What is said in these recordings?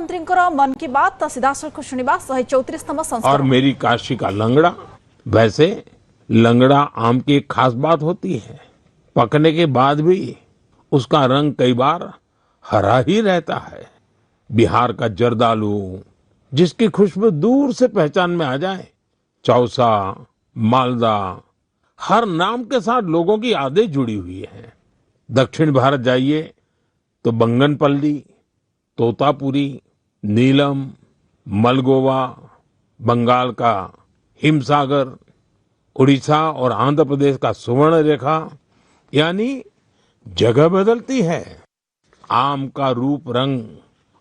प्रधानमंत्री मन की बात सीधासख शुणा 134तम संस्करण। और मेरी काशी का लंगड़ा। वैसे लंगड़ा आम की एक खास बात होती है, पकने के बाद भी उसका रंग कई बार हरा ही रहता है। बिहार का जर्दालू, जिसकी खुशबू दूर से पहचान में आ जाए, चौसा, मालदा, हर नाम के साथ लोगों की यादें जुड़ी हुई हैं। दक्षिण भारत जाइए तो बंगनपल्ली, तोतापुरी, नीलम, मलगोवा, बंगाल का हिमसागर, उड़ीसा और आंध्र प्रदेश का सुवर्ण रेखा, यानी जगह बदलती है, आम का रूप, रंग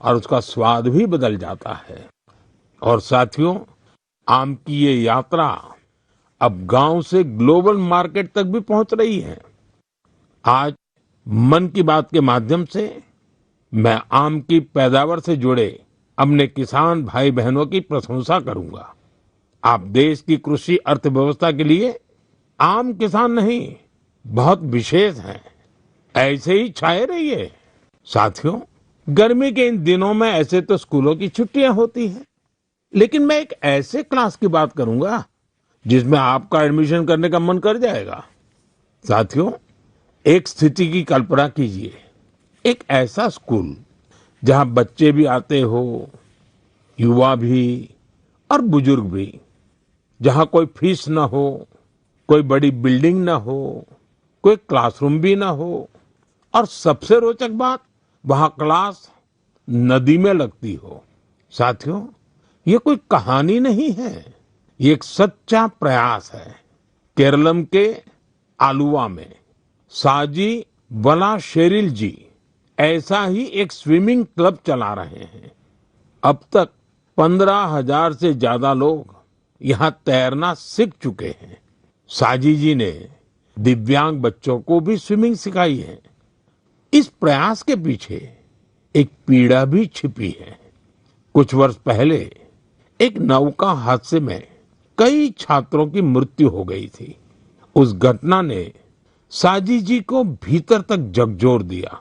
और उसका स्वाद भी बदल जाता है। और साथियों, आम की ये यात्रा अब गांव से ग्लोबल मार्केट तक भी पहुंच रही है। आज मन की बात के माध्यम से मैं आम की पैदावार से जुड़े अपने किसान भाई बहनों की प्रशंसा करूंगा। आप देश की कृषि अर्थव्यवस्था के लिए आम किसान नहीं, बहुत विशेष हैं। ऐसे ही छाए रहिए। साथियों, गर्मी के इन दिनों में ऐसे तो स्कूलों की छुट्टियां होती हैं, लेकिन मैं एक ऐसे क्लास की बात करूंगा जिसमें आपका एडमिशन करने का मन कर जाएगा। साथियों, एक स्थिति की कल्पना कीजिए, एक ऐसा स्कूल जहां बच्चे भी आते हो, युवा भी और बुजुर्ग भी, जहां कोई फीस ना हो, कोई बड़ी बिल्डिंग ना हो, कोई क्लासरूम भी ना हो, और सबसे रोचक बात, वहां क्लास नदी में लगती हो। साथियों, ये कोई कहानी नहीं है, ये एक सच्चा प्रयास है। केरलम के आलुवा में साजी वला शेरिल जी ऐसा ही एक स्विमिंग क्लब चला रहे हैं। अब तक 15,000 से ज्यादा लोग यहाँ तैरना सीख चुके हैं। साजी जी ने दिव्यांग बच्चों को भी स्विमिंग सिखाई है। इस प्रयास के पीछे एक पीड़ा भी छिपी है। कुछ वर्ष पहले एक नौका हादसे में कई छात्रों की मृत्यु हो गई थी। उस घटना ने साजी जी को भीतर तक झकझोर दिया।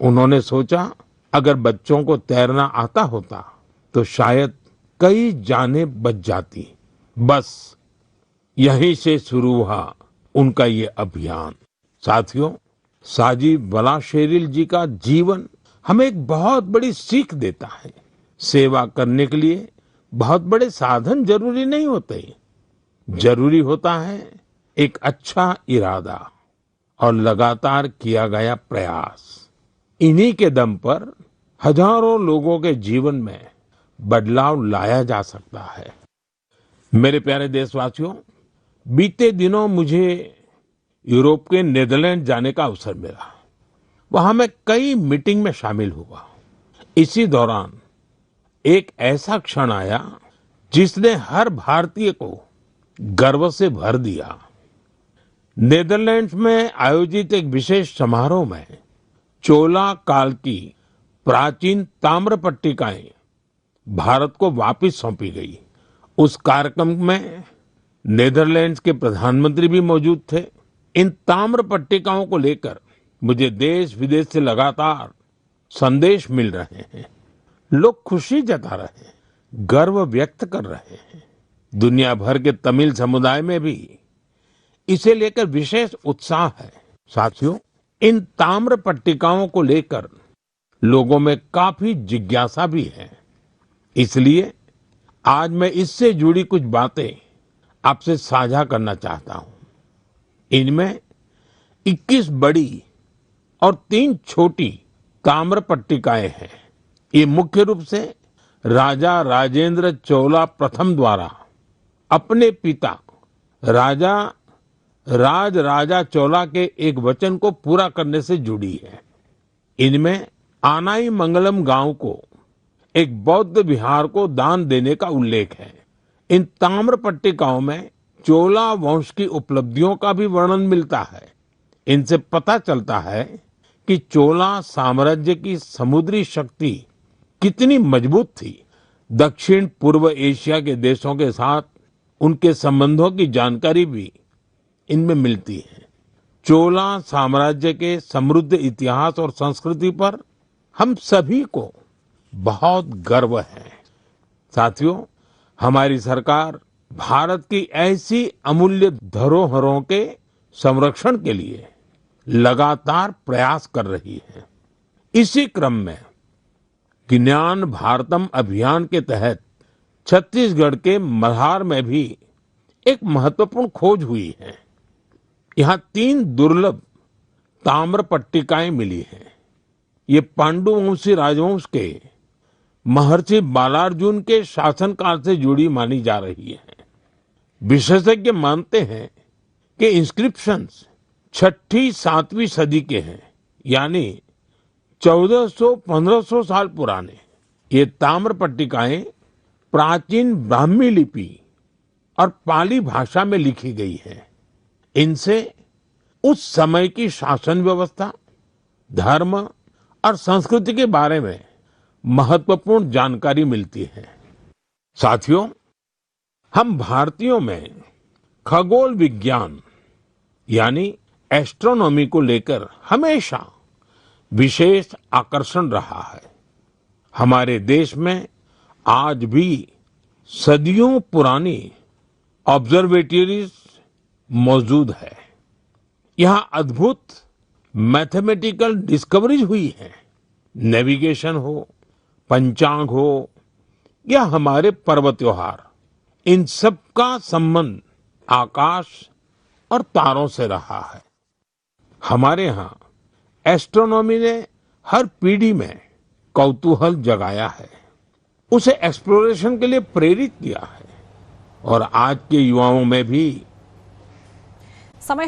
उन्होंने सोचा, अगर बच्चों को तैरना आता होता तो शायद कई जानें बच जाती। बस यहीं से शुरू हुआ उनका ये अभियान। साथियों, साजी वला शेरिल जी का जीवन हमें एक बहुत बड़ी सीख देता है। सेवा करने के लिए बहुत बड़े साधन जरूरी नहीं होते, जरूरी होता है एक अच्छा इरादा और लगातार किया गया प्रयास। इन्हीं के दम पर हजारों लोगों के जीवन में बदलाव लाया जा सकता है। मेरे प्यारे देशवासियों, बीते दिनों मुझे यूरोप के नीदरलैंड जाने का अवसर मिला। वहां मैं कई मीटिंग में शामिल हुआ। इसी दौरान एक ऐसा क्षण आया जिसने हर भारतीय को गर्व से भर दिया। नीदरलैंड्स में आयोजित एक विशेष समारोह में चोला काल की प्राचीन ताम्र पट्टिकाएं भारत को वापस सौंपी गई। उस कार्यक्रम में नीदरलैंड्स के प्रधानमंत्री भी मौजूद थे। इन ताम्र पट्टिकाओं को लेकर मुझे देश विदेश से लगातार संदेश मिल रहे हैं। लोग खुशी जता रहे हैं, गर्व व्यक्त कर रहे हैं। दुनिया भर के तमिल समुदाय में भी इसे लेकर विशेष उत्साह है। साथियों, इन ताम्र पट्टिकाओं को लेकर लोगों में काफी जिज्ञासा भी है। इसलिए आज मैं इससे जुड़ी कुछ बातें आपसे साझा करना चाहता हूं। इनमें 21 बड़ी और 3 छोटी ताम्र पट्टिकाएं हैं। ये मुख्य रूप से राजा राजेंद्र चोला प्रथम द्वारा अपने पिता राजा राजा चोला के एक वचन को पूरा करने से जुड़ी है। इनमें आनाई मंगलम गांव को एक बौद्ध विहार को दान देने का उल्लेख है। इन ताम्र पट्टिकाओं में चोला वंश की उपलब्धियों का भी वर्णन मिलता है। इनसे पता चलता है कि चोला साम्राज्य की समुद्री शक्ति कितनी मजबूत थी। दक्षिण पूर्व एशिया के देशों के साथ उनके संबंधों की जानकारी भी इनमें मिलती है। चोला साम्राज्य के समृद्ध इतिहास और संस्कृति पर हम सभी को बहुत गर्व है। साथियों, हमारी सरकार भारत की ऐसी अमूल्य धरोहरों के संरक्षण के लिए लगातार प्रयास कर रही है। इसी क्रम में ज्ञान भारतम अभियान के तहत छत्तीसगढ़ के मल्हार में भी एक महत्वपूर्ण खोज हुई है। यहाँ 3 दुर्लभ ताम्र पट्टिकाएं मिली हैं। ये पांडुवंशी राजवंश के महर्षि बालार्जुन के शासनकाल से जुड़ी मानी जा रही है। विशेषज्ञ मानते हैं कि इंस्क्रिप्शंस 6ठी 7वीं सदी के हैं, यानी 1400-1500 साल पुराने। ये ताम्र पट्टिकाएं प्राचीन ब्राह्मी लिपि और पाली भाषा में लिखी गई है। इनसे उस समय की शासन व्यवस्था, धर्म और संस्कृति के बारे में महत्वपूर्ण जानकारी मिलती है। साथियों, हम भारतीयों में खगोल विज्ञान यानी एस्ट्रोनॉमी को लेकर हमेशा विशेष आकर्षण रहा है। हमारे देश में आज भी सदियों पुरानी ऑब्जर्वेटरीज मौजूद है। यहाँ अद्भुत मैथमेटिकल डिस्कवरीज हुई है। नेविगेशन हो, पंचांग हो या हमारे पर्व त्योहार, इन सब का संबंध आकाश और तारों से रहा है। हमारे यहाँ एस्ट्रोनॉमी ने हर पीढ़ी में कौतूहल जगाया है, उसे एक्सप्लोरेशन के लिए प्रेरित किया है और आज के युवाओं में भी समय